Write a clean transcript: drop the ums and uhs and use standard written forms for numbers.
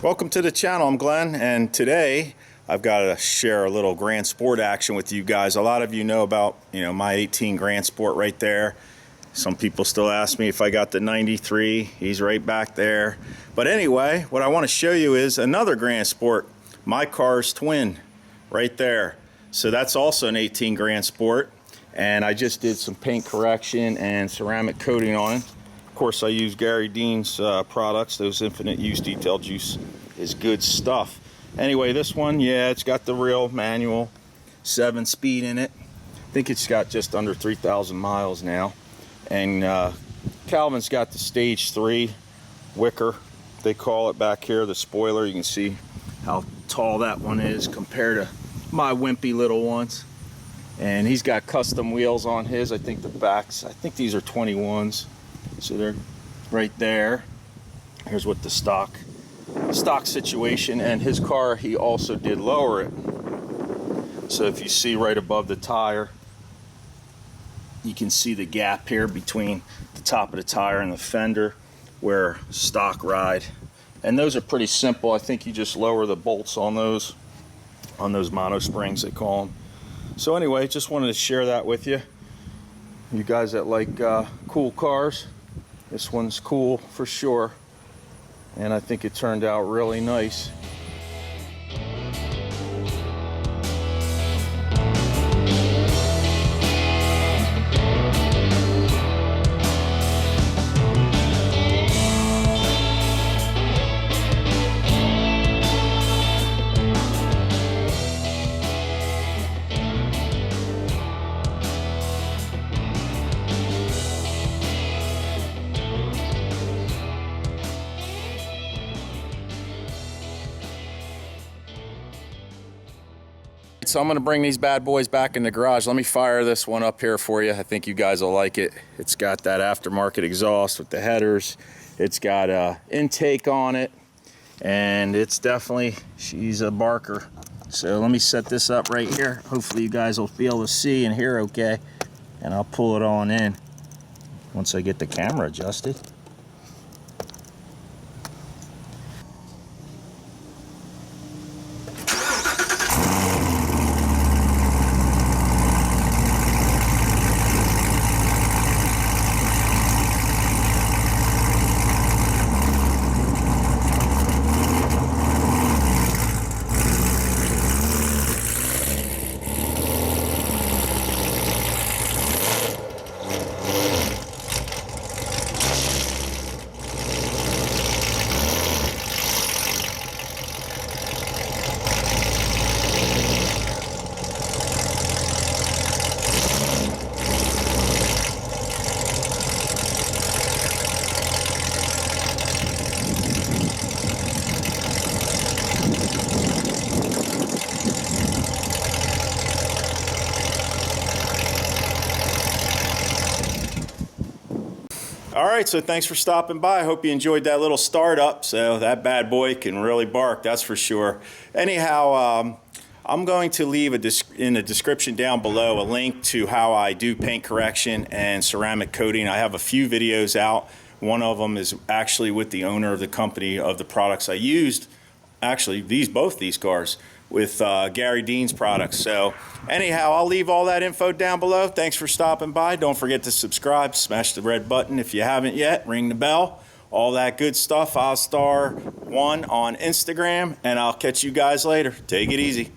Welcome to the channel. I'm Glenn, and today I've got to share a little Grand Sport action with you guys. A lot of you know about my 18 Grand Sport right there. Some people still ask me if I got the 93. He's right back there. But anyway, what I want to show you is another Grand Sport, my car's twin, right there. So that's also an 18 Grand Sport, and I just did some paint correction and ceramic coating on it. Of course, I use Gary Dean's products. Those Infinite Use Detail Juice is good stuff. Anyway, this one, yeah, it's got the real manual 7-speed in it. I think it's got just under 3,000 miles now. And Calvin's got the stage 3 wicker, they call it back here, the spoiler. You can see how tall that one is compared to my wimpy little ones. And he's got custom wheels on his. I think the backs, I think these are 21s. So they're right there. Here's what the stock situation, and his car, he also did lower it. So if you see right above the tire, you can see the gap here between the top of the tire and the fender where stock ride. And those are pretty simple. I think you just lower the bolts on those mono springs, they call them. So anyway, just wanted to share that with you. You guys that like cool cars, this one's cool for sure. And I think it turned out really nice. So I'm going to bring these bad boys back in the garage. Let me fire this one up here for you. I think you guys will like it. It's got that aftermarket exhaust with the headers. It's got a intake on it, and it's definitely, she's a barker. So let me set this up right here. Hopefully you guys will be able to see and hear okay, and I'll pull it on in once I get the camera adjusted. All right, so thanks for stopping by. I hope you enjoyed that little startup. So that bad boy can really bark, that's for sure. Anyhow, I'm going to leave in the description down below a link to how I do paint correction and ceramic coating. I have a few videos out. One of them is actually with the owner of the company of the products I used. Actually, both these cars with Gary Dean's products. So anyhow, I'll leave all that info down below. Thanks for stopping by. Don't forget to subscribe, smash the red button if you haven't yet, ring the bell, all that good stuff. Ozzstar1 on Instagram, and I'll catch you guys later. Take it easy.